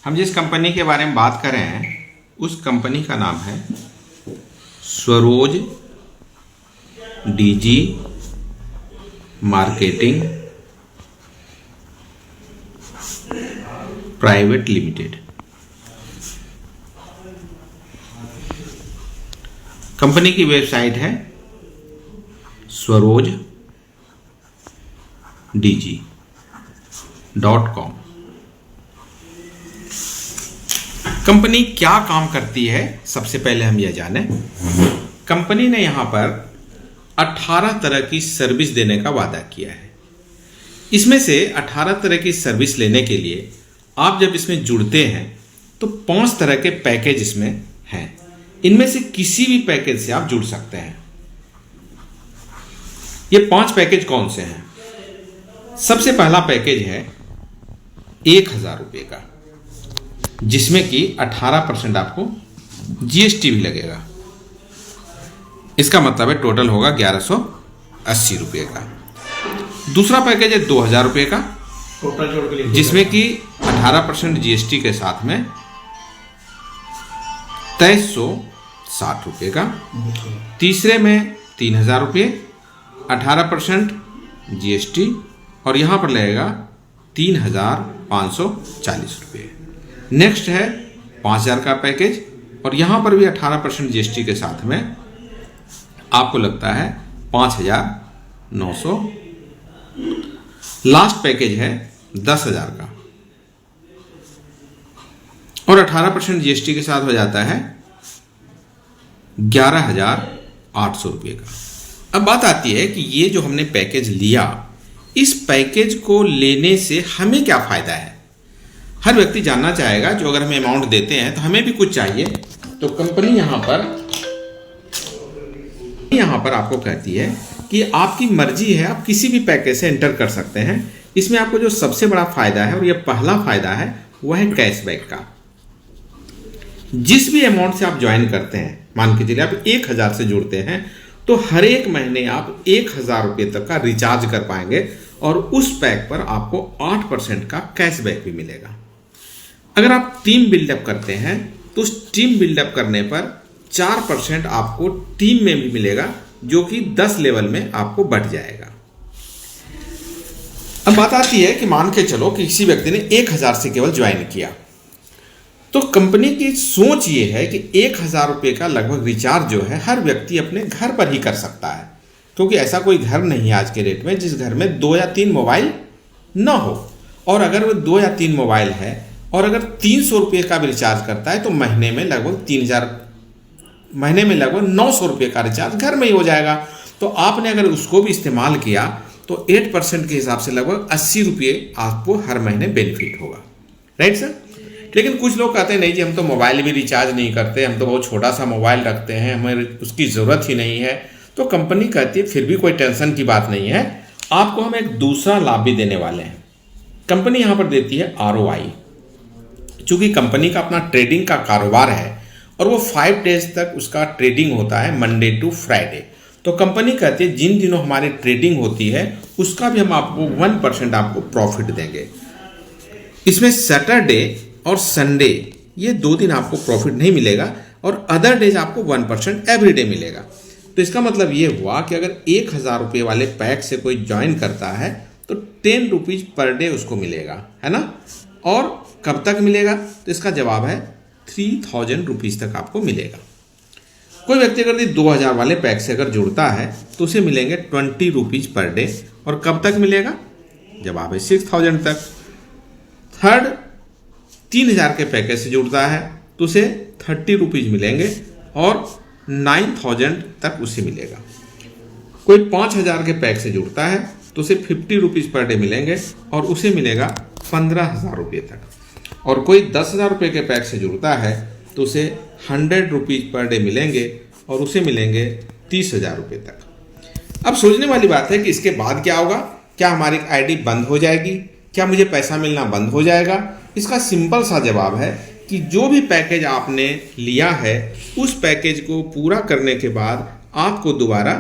हम जिस कंपनी के बारे में बात कर रहे हैं उस कंपनी का नाम है Swaroj DG marketing private limited. Company की वेबसाइट है स्वरोज dg.com। कंपनी क्या काम करती है सबसे पहले हम यह जानें। कंपनी ने यहां पर 18 तरह की सर्विस देने का वादा किया है। इसमें से 18 तरह की सर्विस लेने के लिए आप जब इसमें जुड़ते हैं तो 5 तरह के पैकेज इसमें हैं। इनमें से किसी भी पैकेज से आप जुड़ सकते हैं। ये 5 पैकेज कौन से हैं? सबसे पहला पैकेज है 1000 रुपये का, जिसमें कि 18% आपको जीएसटी भी लगेगा। इसका मतलब है टोटल होगा 1180 रुपये का। दूसरा पैकेज है 2000 रुपये का, टोटल जोड़ के जिसमें कि 18% जीएसटी के साथ में 2360 रुपये का। तीसरे में 3000 रुपये, 18% जीएसटी, और यहाँ पर लगेगा 3540 रुपये। नेक्स्ट है 5000 का पैकेज, और यहाँ पर भी 18% जीएसटी के साथ में आपको लगता है 5900। लास्ट पैकेज है 10,000 का, और 18% जीएसटी के साथ हो जाता है 11,800 रुपये का। अब बात आती है कि ये जो हमने पैकेज लिया, इस पैकेज को लेने से हमें क्या फायदा है। हर व्यक्ति जानना चाहेगा, जो अगर हम अमाउंट देते हैं तो हमें भी कुछ चाहिए। तो कंपनी यहाँ पर आपको कहती है कि आपकी मर्जी है, आप किसी भी पैकेज से एंटर कर सकते हैं। इसमें आपको जो सबसे बड़ा फायदा है, और यह पहला फायदा है, वह है कैशबैक का। जिस भी अमाउंट से आप ज्वाइन करते हैं, मान के चलिए आप 1000 से जुड़ते हैं, तो हर एक महीने आप 1000 रुपये तक का रिचार्ज कर पाएंगे, और उस पैक पर आपको 8% का कैशबैक भी मिलेगा। अगर आप टीम बिल्डअप करते हैं तो उस टीम बिल्डअप करने पर 4% आपको टीम में भी मिलेगा, जो कि 10 लेवल में आपको बढ़ जाएगा। अब बात आती है कि मान के चलो कि किसी व्यक्ति ने 1000 से केवल ज्वाइन किया, तो कंपनी की सोच ये है कि 1000 रुपये का लगभग रिचार्ज जो है हर व्यक्ति अपने घर पर ही कर सकता है, क्योंकि ऐसा कोई घर नहीं है आज के डेट में जिस घर में 2 या 3 मोबाइल न हो। और अगर वो 2 या 3 मोबाइल है और अगर 300 रुपये का भी रिचार्ज करता है तो महीने में लगभग 900 रुपये का रिचार्ज घर में ही हो जाएगा। तो आपने अगर उसको भी इस्तेमाल किया तो 8% के हिसाब से लगभग 80 रुपये आपको हर महीने बेनिफिट होगा। Right sir? लेकिन कुछ लोग कहते हैं नहीं जी, हम तो मोबाइल भी रिचार्ज नहीं करते, हम तो बहुत छोटा सा मोबाइल रखते हैं, हमें उसकी ज़रूरत ही नहीं है। तो कंपनी कहती है फिर भी कोई टेंशन की बात नहीं है, आपको हम एक दूसरा लाभ भी देने वाले हैं। कंपनी यहाँ पर देती है ROI। चूँकि कंपनी का अपना ट्रेडिंग का कारोबार है और वो 5 डेज तक उसका ट्रेडिंग होता है, मंडे टू फ्राइडे। तो कंपनी कहती है जिन दिनों हमारी ट्रेडिंग होती है उसका भी हम आपको 1% आपको प्रॉफिट देंगे। इसमें सैटरडे और संडे ये 2 दिन आपको प्रॉफिट नहीं मिलेगा, और अदर डेज आपको 1% एवरी डे मिलेगा। तो इसका मतलब ये हुआ कि अगर 1000 रुपये वाले पैक से कोई ज्वाइन करता है तो 10 रुपीज़ पर डे उसको मिलेगा, है ना। और कब तक मिलेगा? तो इसका जवाब है 3000 रुपीज़ तक आपको मिलेगा। कोई व्यक्ति अगर 2000 वाले पैक से अगर जुड़ता है तो उसे मिलेंगे 20 रुपीज़ पर डे, और कब तक मिलेगा? जवाब है 6000 तक। थर्ड, 3000 के पैकेज से जुड़ता है तो उसे 30 रुपीज़ मिलेंगे, और 9000 तक उसे मिलेगा। कोई 5000 के पैक से जुड़ता है तो उसे 50 रुपीज़ पर डे मिलेंगे, और उसे मिलेगा 15000 रुपये तक। और कोई 10,000 रुपये के पैक से जुड़ता है तो उसे 100 रुपीज़ पर डे मिलेंगे, और उसे मिलेंगे 30,000 रुपये तक। अब सोचने वाली बात है कि इसके बाद क्या होगा? क्या हमारी आईडी बंद हो जाएगी? क्या मुझे पैसा मिलना बंद हो जाएगा? इसका सिंपल सा जवाब है कि जो भी पैकेज आपने लिया है उस पैकेज को पूरा करने के बाद आपको दोबारा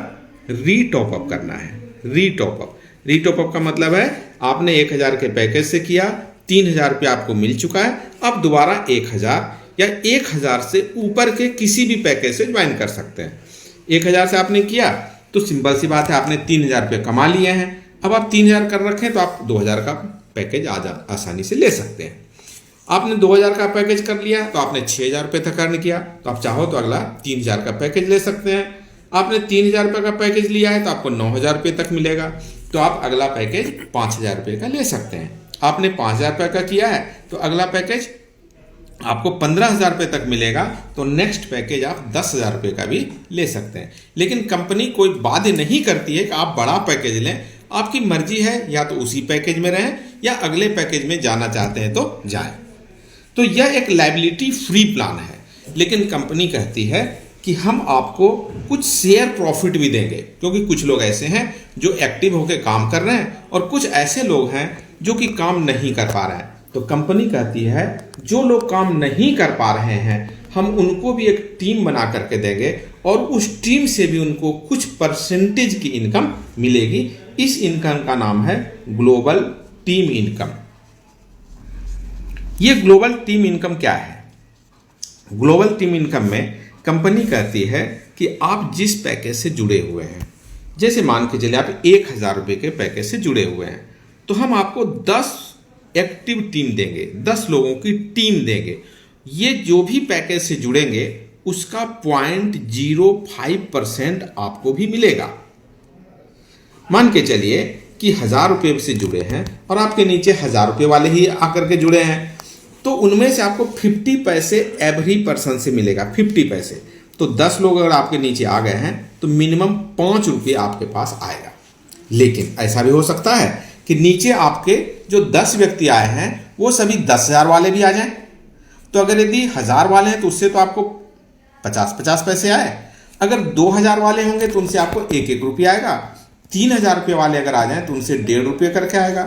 रीटॉप अप करना है। रीटॉप अप का मतलब है आपने 1000 के पैकेज से किया, 3,000 रुपया आपको मिल चुका है। अब दोबारा 1,000 या 1,000 से ऊपर के किसी भी पैकेज से ज्वाइन कर सकते हैं। 1,000 से आपने किया तो सिंपल सी बात है, आपने 3,000 रुपये कमा लिए हैं। अब आप 3,000 कर रखें तो आप 2,000 का पैकेज आसानी से ले सकते हैं। आपने 2,000 का पैकेज कर लिया तो आपने 6,000 रुपये तक अर्न किया, तो आप चाहो तो अगला 3,000 का पैकेज ले सकते हैं। आपने 3,000 रुपये का पैकेज लिया है तो आपको 9,000 रुपये तक मिलेगा, तो आप अगला पैकेज 5,000 रुपये का ले सकते हैं। आपने 5,000 रुपये का किया है तो अगला पैकेज आपको 15,000 रुपये तक मिलेगा, तो नेक्स्ट पैकेज आप 10,000 रुपये का भी ले सकते हैं। लेकिन कंपनी कोई बाध्य नहीं करती है कि आप बड़ा पैकेज लें, आपकी मर्जी है, या तो उसी पैकेज में रहें या अगले पैकेज में जाना चाहते हैं तो जाएं। तो यह एक लायबिलिटी फ्री प्लान है, लेकिन कंपनी कहती है कि हम आपको कुछ शेयर प्रॉफिट भी देंगे, क्योंकि कुछ लोग ऐसे हैं जो एक्टिव होकर काम कर रहे हैं और कुछ ऐसे लोग हैं जो कि काम नहीं कर पा रहे हैं। तो कंपनी कहती है जो लोग काम नहीं कर पा रहे हैं हम उनको भी एक टीम बना करके देंगे और उस टीम से भी उनको कुछ परसेंटेज की इनकम मिलेगी। इस इनकम का नाम है ग्लोबल टीम इनकम। ये ग्लोबल टीम इनकम क्या है? ग्लोबल टीम इनकम में कंपनी कहती है कि आप जिस पैकेज से जुड़े हुए हैं, जैसे मान के चलिए आप 1,000 रुपये के पैकेज से जुड़े हुए हैं, तो हम आपको 10 एक्टिव टीम देंगे, 10 लोगों की टीम देंगे। ये जो भी पैकेज से जुड़ेंगे उसका 0.05% आपको भी मिलेगा। मान के चलिए कि 1,000 रुपये से जुड़े हैं और आपके नीचे 1,000 रुपये वाले ही आकर के जुड़े हैं, तो उनमें से आपको 50 पैसे एवरी पर्सन से मिलेगा, 50 पैसे। तो 10 लोग अगर आपके नीचे आ गए हैं तो मिनिमम 5 रुपये आपके पास आएगा। लेकिन ऐसा भी हो सकता है कि नीचे आपके जो 10 व्यक्ति आए हैं वो सभी 10,000 वाले भी आ जाएं। तो अगर यदि 1,000 वाले हैं तो उससे तो आपको 50-50 पैसे आए। अगर 2,000 वाले होंगे तो उनसे आपको 1-1 रुपया आएगा। 3,000 रुपये वाले अगर आ जाएं तो उनसे 1.5 रुपये करके आएगा।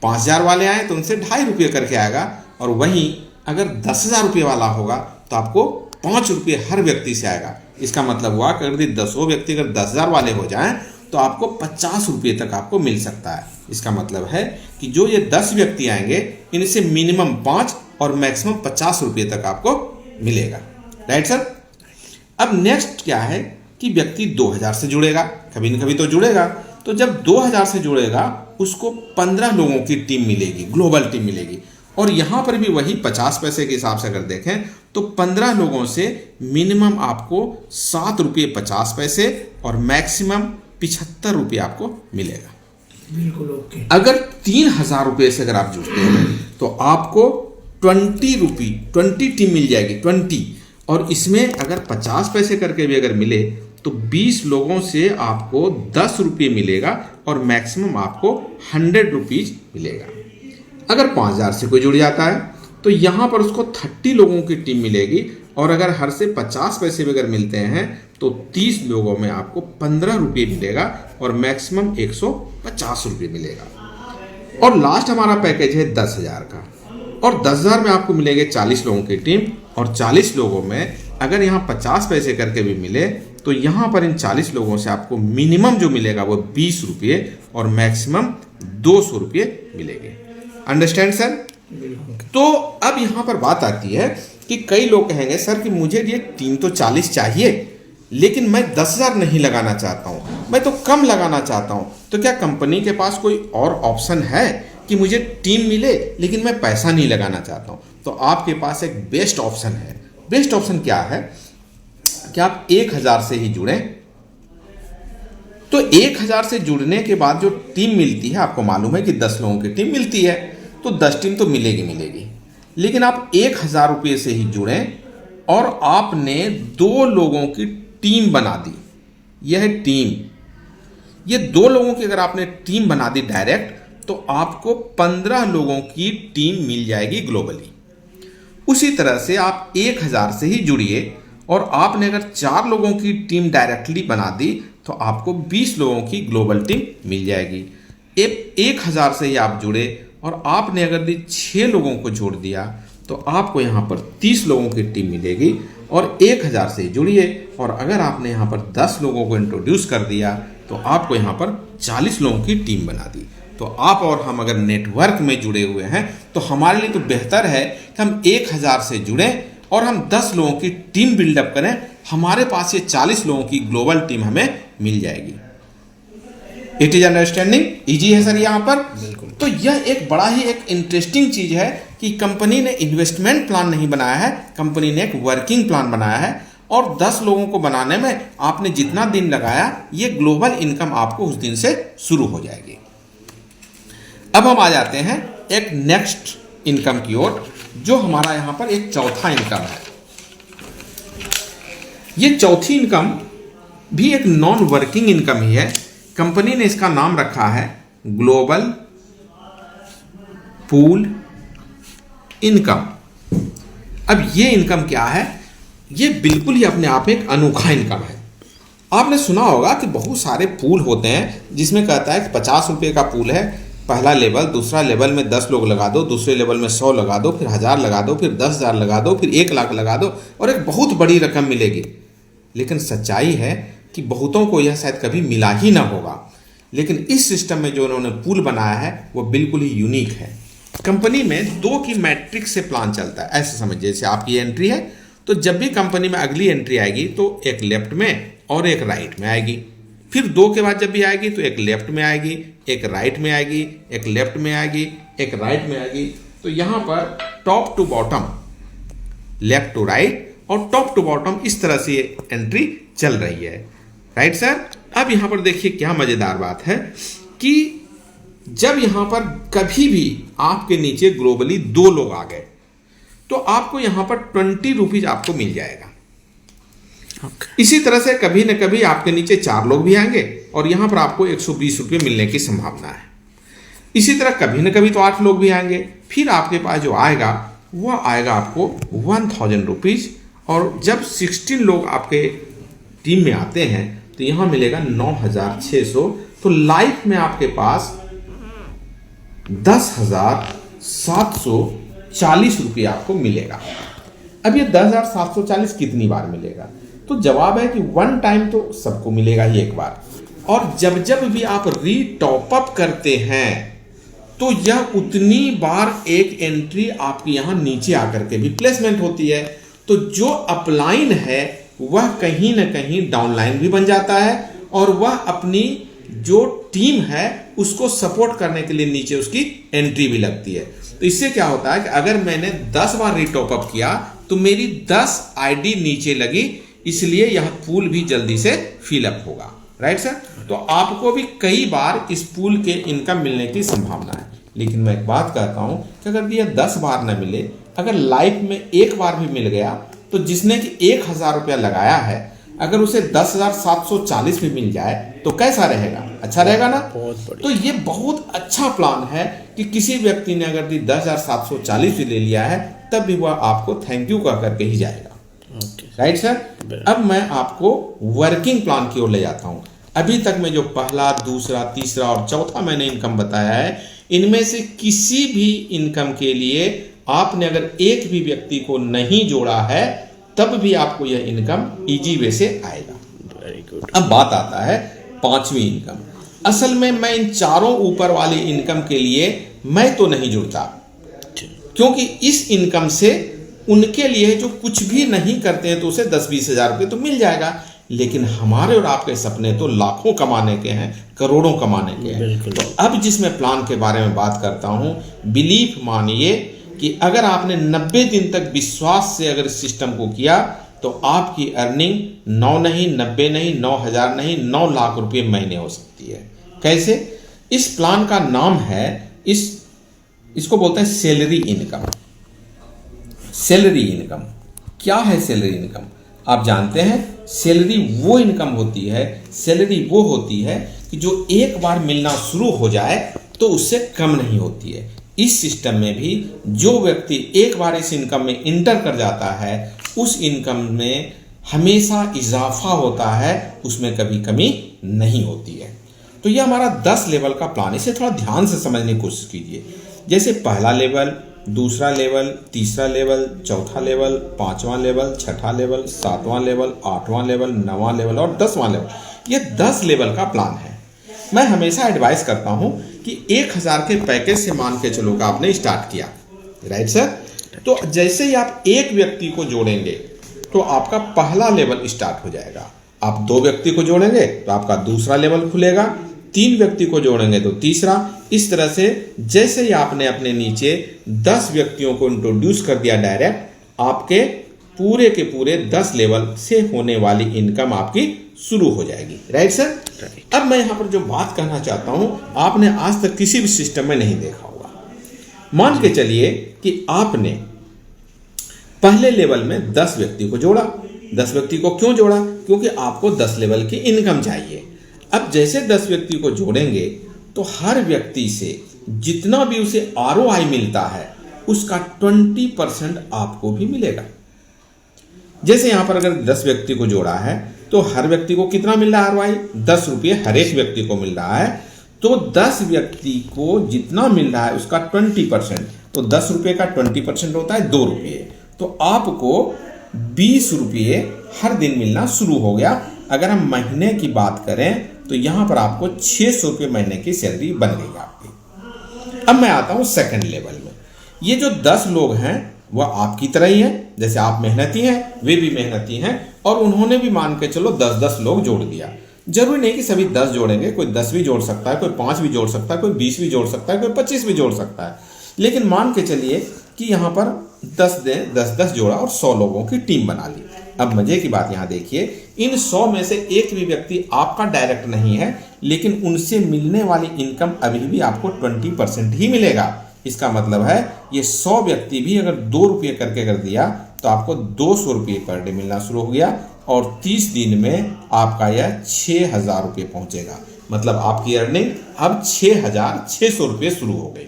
5,000 वाले आए तो उनसे 2.5 रुपये करके आएगा। और वहीं अगर 10,000 रुपये वाला होगा तो आपको 5 रुपये हर व्यक्ति से आएगा। इसका मतलब हुआ कि अगर 10 व्यक्ति अगर 10,000 वाले हो जाएं तो आपको 50 रुपये तक आपको मिल सकता है। इसका मतलब है कि जो ये 10 व्यक्ति आएंगे इनसे मिनिमम 5 और मैक्सिमम 50 रुपये तक आपको मिलेगा। Right sir. अब नेक्स्ट क्या है कि व्यक्ति 2,000 से जुड़ेगा, कभी न कभी तो जुड़ेगा। तो जब 2,000 से जुड़ेगा उसको 15 लोगों की टीम मिलेगी, ग्लोबल टीम मिलेगी। और यहाँ पर भी वही 50 पैसे के हिसाब से अगर देखें तो 15 लोगों से मिनिमम आपको 7 रुपये 50 पैसे और मैक्सिमम 75 रुपये आपको मिलेगा। बिल्कुल ओके। अगर 3,000 रुपये से अगर आप जुड़ते हैं तो आपको 20 टीम मिल जाएगी, 20। और इसमें अगर 50 पैसे करके भी अगर मिले तो 20 लोगों से आपको 10 रुपये मिलेगा और मैक्सिमम आपको 100 रुपीज मिलेगा। अगर 5,000 से कोई जुड़ जाता है तो यहाँ पर उसको 30 लोगों की टीम मिलेगी और अगर हर से 50 पैसे भी अगर मिलते हैं तो 30 लोगों में आपको 15 रुपये मिलेगा और मैक्सिमम 150 रुपये मिलेगा। और लास्ट हमारा पैकेज है 10,000 का, और 10,000 में आपको मिलेंगे 40 लोगों की टीम। और 40 लोगों में अगर यहाँ 50 पैसे करके भी मिले तो यहाँ पर इन 40 लोगों से आपको मिनिमम जो मिलेगा वो 20 रुपये और मैक्सिमम 200 रुपये मिलेंगे। Understand sir? तो अब यहाँ पर बात आती है कि कई लोग कहेंगे सर कि मुझे ये टीम तो 40 चाहिए लेकिन मैं 10,000 नहीं लगाना चाहता हूँ, मैं तो कम लगाना चाहता हूँ। तो क्या कंपनी के पास कोई और ऑप्शन है कि मुझे टीम मिले लेकिन मैं पैसा नहीं लगाना चाहता हूँ? तो आपके पास एक बेस्ट ऑप्शन है। बेस्ट ऑप्शन क्या है कि आप 1,000 से ही जुड़ें। तो 1,000 से जुड़ने के बाद जो टीम मिलती है, आपको मालूम है कि 10 लोगों की टीम मिलती है, तो 10 टीम तो मिलेगी। लेकिन आप 1,000 रुपये से ही जुड़ें और आपने 2 लोगों की टीम बना दी। यह टीम, ये 2 लोगों की अगर आपने टीम बना दी डायरेक्ट तो आपको 15 लोगों की टीम मिल जाएगी ग्लोबली। उसी तरह से आप 1,000 से ही जुड़िए और आपने अगर 4 लोगों की टीम डायरेक्टली बना दी तो आपको 20 लोगों की ग्लोबल टीम मिल जाएगी। 1,000 से ही आप जुड़े और आपने अगर 6 लोगों को जोड़ दिया तो आपको यहाँ पर 30 लोगों की टीम मिलेगी। और 1,000 से ही जुड़िए और अगर आपने यहाँ पर 10 लोगों को इंट्रोड्यूस कर दिया तो आपको यहाँ पर 40 लोगों की टीम बना दी। तो आप और हम अगर नेटवर्क में जुड़े हुए हैं तो हमारे लिए तो बेहतर है कि हम 1000 से जुड़ें और हम 10 लोगों की टीम बिल्डअप करें। हमारे पास ये 40 लोगों की ग्लोबल टीम हमें मिल जाएगी। इट इज अंडरस्टैंडिंग इजी है सर यहाँ पर। बिल्कुल। तो यह एक बड़ा ही एक इंटरेस्टिंग चीज है कि कंपनी ने इन्वेस्टमेंट प्लान नहीं बनाया है, कंपनी ने एक वर्किंग प्लान बनाया है और 10 लोगों को बनाने में आपने जितना दिन लगाया ये ग्लोबल इनकम आपको उस दिन से शुरू हो जाएगी। अब हम आ जाते हैं एक नेक्स्ट इनकम की ओर, जो हमारा यहाँ पर एक चौथा इनकम है। ये चौथी इनकम भी एक नॉन वर्किंग इनकम ही है। कंपनी ने इसका नाम रखा है ग्लोबल पूल इनकम। अब ये इनकम क्या है? ये बिल्कुल ही अपने आप में एक अनोखा इनकम है। आपने सुना होगा कि बहुत सारे पूल होते हैं जिसमें कहता है कि 50 रुपये का पूल है, पहला लेवल, दूसरा लेवल में 10 लोग लगा दो, दूसरे लेवल में 100 लगा दो, फिर 1000 लगा दो, फिर 10,000 लगा दो, फिर 1 लाख लगा दो और एक बहुत बड़ी रकम मिलेगी। लेकिन सच्चाई है कि बहुतों को यह शायद कभी मिला ही ना होगा। लेकिन इस सिस्टम में जो उन्होंने पूल बनाया है वो बिल्कुल ही यूनिक है। कंपनी में 2 की मैट्रिक्स से प्लान चलता है। ऐसे समझिए, जैसे आपकी एंट्री है तो जब भी कंपनी में अगली एंट्री आएगी तो एक लेफ्ट में और एक राइट में आएगी। फिर 2 के बाद जब भी आएगी तो एक लेफ्ट में आएगी, एक राइट में आएगी, एक लेफ्ट में आएगी, एक राइट में आएगी। तो यहाँ पर top to bottom, left to right और टॉप टू बॉटम इस तरह से एंट्री चल रही है। Right sir. अब यहाँ पर देखिए क्या मजेदार बात है कि जब यहाँ पर कभी भी आपके नीचे ग्लोबली 2 लोग आ गए तो आपको यहाँ पर 20 रुपीज आपको मिल जाएगा। इसी तरह से कभी न कभी आपके नीचे 4 लोग भी आएंगे और यहाँ पर आपको 120 रुपये मिलने की संभावना है। इसी तरह कभी न कभी तो 8 लोग भी आएंगे, फिर आपके पास जो आएगा वह आएगा आपको 1000 रुपीज। और जब 16 लोग आपके टीम में आते हैं तो यहाँ मिलेगा 9600। तो लाइफ में आपके पास 10,740 रुपये आपको मिलेगा। अब ये 10,740 कितनी बार मिलेगा? तो जवाब है कि 1 टाइम तो सबको मिलेगा ही एक बार। और जब जब भी आप रीटॉप अप करते हैं तो यह उतनी बार एक एंट्री आपके यहाँ नीचे आकर के भी प्लेसमेंट होती है। तो जो अपलाइन है वह कहीं ना कहीं डाउनलाइन भी बन जाता है और वह अपनी जो टीम है उसको सपोर्ट करने के लिए नीचे उसकी एंट्री भी लगती है। तो इससे क्या होता है कि अगर मैंने 10 बार रीटॉप अप किया तो मेरी 10 आईडी नीचे लगी, इसलिए यह पूल भी जल्दी से फिलअप होगा। Right sir. तो आपको भी कई बार इस पूल के इनकम मिलने की संभावना है। लेकिन मैं एक बात कहता हूं कि अगर यह 10 बार न मिले, अगर लाइफ में एक बार भी मिल गया तो जिसने कि 1000 रुपया लगाया है अगर उसे 10,740 भी मिल जाए तो कैसा रहेगा? अच्छा रहेगा ना। तो ये बहुत अच्छा प्लान है कि किसी व्यक्ति ने अगर 10,740 भी ले लिया है तब भी वह आपको थैंक यू कह करके ही जाएगा। Right sir. अब मैं आपको वर्किंग प्लान की ओर ले जाता हूं। अभी तक मैं जो पहला, दूसरा, तीसरा और चौथा मैंने इनकम बताया है, इनमें से किसी भी इनकम के लिए आपने अगर एक भी व्यक्ति को नहीं जोड़ा है तब भी आपको यह इनकम इजी वे से आएगा। Very good. अब बात आता है 5वीं इनकम। असल में मैं इन चारों ऊपर वाली इनकम के लिए मैं तो नहीं जुड़ता, क्योंकि इस इनकम से उनके लिए जो कुछ भी नहीं करते हैं तो उसे 10-20 हजार रुपये तो मिल जाएगा। लेकिन हमारे और आपके सपने तो लाखों कमाने के हैं, करोड़ों कमाने के हैं। तो अब जिस मैं प्लान के बारे में बात करता हूं, बिलीफ मानिए कि अगर आपने 90 दिन तक विश्वास से अगर इस सिस्टम को किया तो आपकी अर्निंग 9 नहीं, 90 नहीं, 9,000 नहीं, 9 लाख रुपये महीने हो सकती है। कैसे? इस प्लान का नाम है, इसको बोलते हैं सैलरी इनकम। सैलरी इनकम क्या है? सैलरी इनकम आप जानते हैं, सैलरी वो इनकम होती है, सैलरी वो होती है कि जो एक बार मिलना शुरू हो जाए तो उससे कम नहीं होती है। इस सिस्टम में भी जो व्यक्ति एक बार इस इनकम में इंटर कर जाता है उस इनकम में हमेशा इजाफा होता है, उसमें कभी कमी नहीं होती है। तो यह हमारा 10 लेवल का प्लान। इसे थोड़ा ध्यान से समझने की कोशिश कीजिए। जैसे पहला लेवल, दूसरा लेवल, तीसरा लेवल, चौथा लेवल, 5वां लेवल, 6ठा लेवल, 7वां लेवल, 8वां लेवल, 9वां लेवल और 10वां लेवल। ये 10 लेवल का प्लान है। मैं हमेशा एडवाइस करता हूं कि 1000 के पैकेज से मान के चलो कि आपने स्टार्ट किया, राइट सर। तो जैसे ही आप एक व्यक्ति को जोड़ेंगे तो आपका पहला लेवल स्टार्ट हो जाएगा। आप 2 व्यक्ति को जोड़ेंगे तो आपका दूसरा लेवल खुलेगा, 3 व्यक्ति को जोड़ेंगे तो तीसरा। इस तरह से जैसे ही आपने अपने नीचे 10 व्यक्तियों को इंट्रोड्यूस कर दिया डायरेक्ट, आपके पूरे के पूरे 10 लेवल से होने वाली इनकम आपकी शुरू हो जाएगी, राइट सर। अब मैं यहां पर जो बात कहना चाहता हूं, आपने आज तक किसी भी सिस्टम में नहीं देखा होगा। मान के चलिए कि आपने पहले लेवल में 10 व्यक्ति को जोड़ा। 10 व्यक्ति को क्यों जोड़ा? क्योंकि आपको 10 लेवल की इनकम चाहिए। अब जैसे 10 व्यक्ति को जोड़ेंगे तो हर व्यक्ति से जितना भी उसे ROI मिलता है उसका 20% आपको भी मिलेगा। जैसे यहां पर अगर 10 व्यक्ति को जोड़ा है तो हर व्यक्ति को कितना मिल रहा है ROI? 10 रुपये हर एक व्यक्ति को मिल रहा है। तो 10 व्यक्ति को जितना मिल रहा है उसका 20%, तो 10 रुपये का 20% होता है 2 रुपये। तो आपको 20 रुपये हर दिन मिलना शुरू हो गया। अगर हम महीने की बात करें तो यहां पर आपको 600 रुपये महीने की सैलरी बन गई आपकी। अब मैं आता हूं सेकंड लेवल में। ये जो 10 लोग हैं वह आपकी तरह ही हैं, जैसे आप मेहनती हैं वे भी मेहनती हैं, और उन्होंने भी मान के चलो 10-10 लोग जोड़ दिया। जरूरी नहीं कि सभी 10 जोड़ेंगे, कोई 10 भी जोड़ सकता है, कोई 5 भी जोड़ सकता है, कोई 20 भी जोड़ सकता है, कोई 25 भी जोड़ सकता है। लेकिन मान के चलिए कि यहां पर 10 जोड़ा और 100 लोगों की टीम बना ली। अब मजे की बात यहां देखिए, इन 100 में से एक भी व्यक्ति आपका डायरेक्ट नहीं है, लेकिन उनसे मिलने वाली इनकम अभी भी आपको 20% ही मिलेगा। इसका मतलब है ये 100 व्यक्ति भी अगर 2 रुपये करके कर दिया तो आपको 200 रुपये पर डे मिलना शुरू हो गया, और 30 दिन में आपका यह 6000 रुपये पहुंचेगा। मतलब आपकी अर्निंग अब 6600 रुपये शुरू हो गई।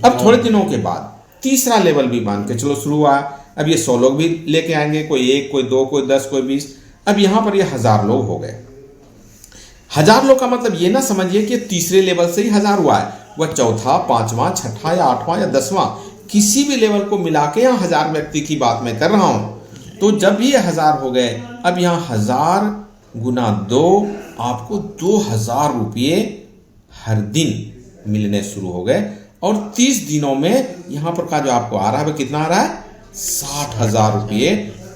अब थोड़े दिनों के बाद तीसरा लेवल भी मान के चलो शुरू हुआ। अब ये 100 लोग भी लेके आएंगे, कोई 1, कोई 2, कोई 10, कोई 20। अब यहां पर ये 1000 लोग हो गए। 1000 लोग का मतलब ये ना समझिए कि तीसरे लेवल से ही 1000 हुआ है, वह चौथा, 5वां, 6ठा या 8वां या 10वां किसी भी लेवल को मिला के यहाँ 1000 व्यक्ति की बात मैं कर रहा हूं। तो जब भी ये 1000 हो गए, अब यहाँ 1000 गुना 2 आपको 2000 रुपये हर दिन मिलने शुरू हो गए, और 30 दिनों में यहां पर का जो आपको आ रहा है कितना आ रहा है? 60,000 रुपये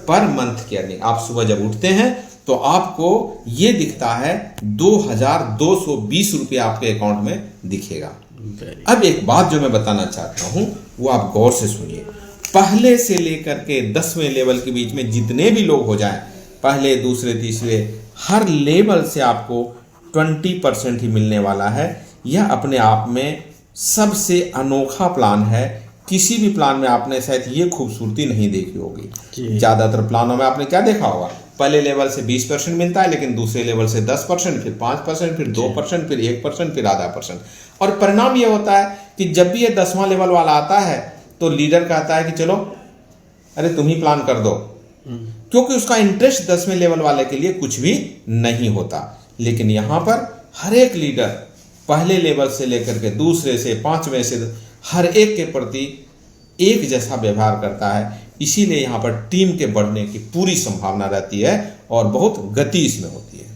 पर मंथ की अर्निंग। आप सुबह जब उठते हैं तो आपको ये दिखता है 2220 रुपये आपके अकाउंट में दिखेगा। अब एक बात जो मैं बताना चाहता हूं वो आप गौर से सुनिए। पहले से लेकर के 10वें लेवल के बीच में जितने भी लोग हो जाएं, पहले, दूसरे, तीसरे, हर लेवल से आपको 20% ही मिलने वाला है। यह अपने आप में सबसे अनोखा प्लान है। किसी भी प्लान में आपने शायद ये खूबसूरती नहीं देखी होगी। ज्यादातर प्लानों में आपने क्या देखा होगा? पहले लेवल से 20% मिलता है, लेकिन दूसरे लेवल से 10%, फिर 5%, फिर 2%, फिर 1%, फिर आधा %। और परिणाम यह होता है कि जब भी ये 10वां लेवल वाला आता है तो लीडर कहता है कि चलो अरे तुम ही प्लान कर दो, क्योंकि उसका इंटरेस्ट 10वें लेवल वाले के लिए कुछ भी नहीं होता। लेकिन यहां पर हर एक लीडर पहले लेवल से लेकर के दूसरे से 5वें से हर एक के प्रति एक जैसा व्यवहार करता है। इसीलिए यहाँ पर टीम के बढ़ने की पूरी संभावना रहती है और बहुत गति इसमें होती है।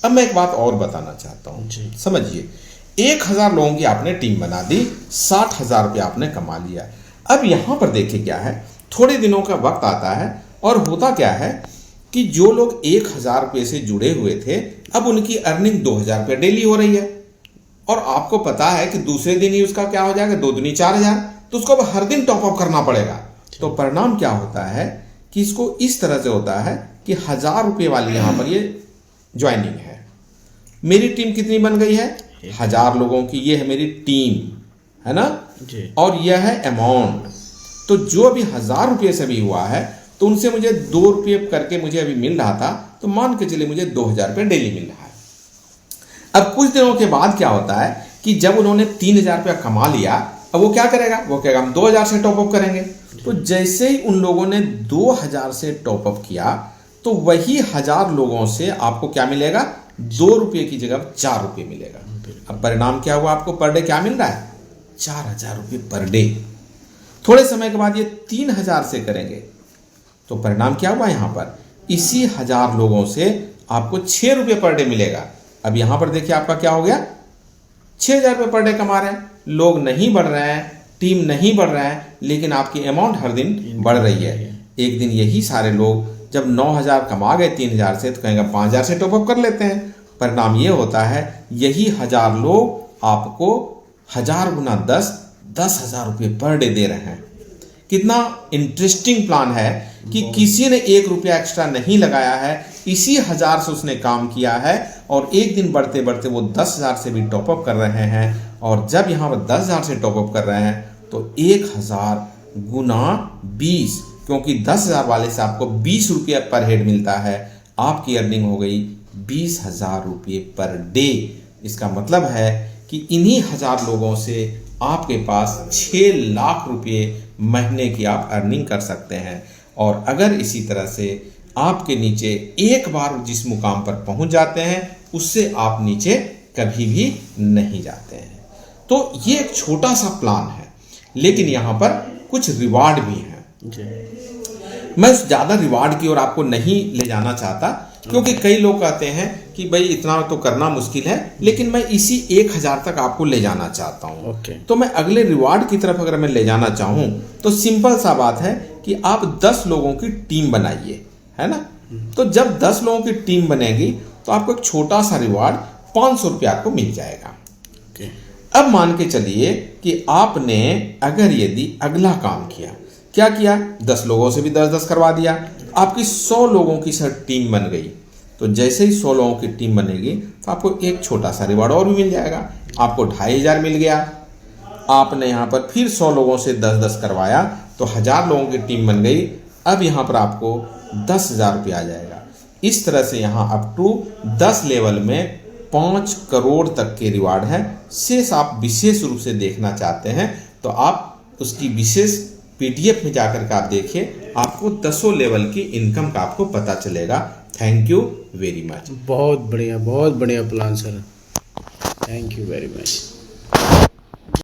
अब मैं एक बात और बताना चाहता हूँ, समझिए। 1000 लोगों की आपने टीम बना दी, 60,000 रुपये आपने कमा लिया। अब यहाँ पर देखिए क्या है, थोड़े दिनों का वक्त आता है और होता क्या है कि जो लोग 1000 रुपये से जुड़े हुए थे, अब उनकी अर्निंग 2000 रुपये डेली हो रही है। और आपको पता है कि दूसरे दिन ही उसका क्या हो जाएगा, 2 दूनी 4000, तो उसको अब हर दिन टॉप अप करना पड़ेगा। तो परिणाम क्या होता है कि इसको इस तरह से होता है कि 1000 रुपये वाली यहां पर ये ज्वाइनिंग है। मेरी टीम कितनी बन गई है? 1000 लोगों की ये है मेरी टीम, है ना जी। और यह है अमाउंट। तो जो अभी 1000 रुपये से भी हुआ है तो उनसे मुझे 2 रुपये करके मुझे अभी मिल रहा था, तो मान के चलिए मुझे 2000 रुपये डेली मिल रहा है। अब कुछ दिनों के बाद क्या होता है कि जब उन्होंने 3000 रुपया कमा लिया, अब वो क्या करेगा? वो कहेगा हम 2000 से टॉपअप करेंगे। तो जैसे ही उन लोगों ने 2000 से टॉपअप किया तो वही 1000 लोगों से आपको क्या मिलेगा? 2 रुपये की जगह 4 रुपये मिलेगा। अब परिणाम क्या हुआ? आपको पर डे क्या मिल रहा है? 4000 रुपये पर डे। थोड़े समय के बाद ये 3000 से करेंगे तो परिणाम क्या हुआ? यहां पर इसी 1000 लोगों से आपको 6 रुपये पर डे मिलेगा। अब यहां पर देखिए आपका क्या हो गया? 6,000 रुपये पर डे कमा रहे हैं, लोग नहीं बढ़ रहे हैं, टीम नहीं बढ़ रहा है, लेकिन आपकी अमाउंट हर दिन बढ़ रही है। एक दिन यही सारे लोग जब 9,000 कमा गए 3,000 से, तो कहेंगे 5,000 से टॉपअप कर लेते हैं। परिणाम ये होता है यही 1,000 लोग आपको 1,000 गुना 10,000 रुपये पर डे दे रहे हैं। कितना इंटरेस्टिंग प्लान है कि किसी ने 1 रुपया एक्स्ट्रा नहीं लगाया है, इसी 1,000 से उसने काम किया है और एक दिन बढ़ते बढ़ते वो 10,000 से भी टॉपअप कर रहे हैं। और जब यहाँ पर 10,000 से टॉपअप कर रहे हैं तो 1,000 गुना 20, क्योंकि 10,000 वाले से आपको 20 रुपये पर हेड मिलता है, आपकी अर्निंग हो गई 20,000 रुपये पर डे। इसका मतलब है कि इन्हीं 1,000 लोगों से आपके पास 6 लाख रुपये महीने की आप अर्निंग कर सकते हैं। और अगर इसी तरह से आपके नीचे एक बार जिस मुकाम पर पहुंच जाते हैं उससे आप नीचे कभी भी नहीं जाते हैं। तो ये एक छोटा सा प्लान है, लेकिन यहाँ पर कुछ रिवार्ड भी हैं। मैं ज़्यादा रिवार्ड की ओर आपको नहीं ले जाना चाहता, क्योंकि कई लोग कहते हैं कि भाई इतना तो करना मुश्किल है, लेकिन मैं इसी 1,000 तक आपको ले जाना चाहता हूँ। तो मैं अगले रिवार्ड की तरफ अगर मैं ले जाना चाहूँ तो सिंपल सा बात है कि आप 10 लोगों की टीम बनाइए, है ना। तो जब 10 लोगों की टीम बनेगी तो आपको एक छोटा सा रिवार्ड 500 रुपये आपको मिल जाएगा। अब मान के चलिए कि आपने अगर यदि अगला काम किया, क्या किया, 10 लोगों से भी 10-10 करवा दिया, आपकी 100 लोगों की सर टीम बन गई। तो जैसे ही 100 लोगों की टीम बनेगी तो आपको एक छोटा सा रिवार्ड और भी मिल जाएगा, आपको 2,500 मिल गया। आपने यहाँ पर फिर 100 लोगों से 10-10 करवाया तो 1,000 लोगों की टीम बन गई। अब यहाँ पर आपको 10,000 रुपये आ जाएगा। इस तरह से यहाँ अप टू 10 लेवल में 5 करोड़ तक के रिवार्ड है। शेष आप विशेष रूप से देखना चाहते हैं तो आप उसकी विशेष PDF में जाकर के आप देखिए, आपको 10 लेवल की इनकम का आपको पता चलेगा। Thank you very much. बहुत बढ़िया plan sir, thank you very much.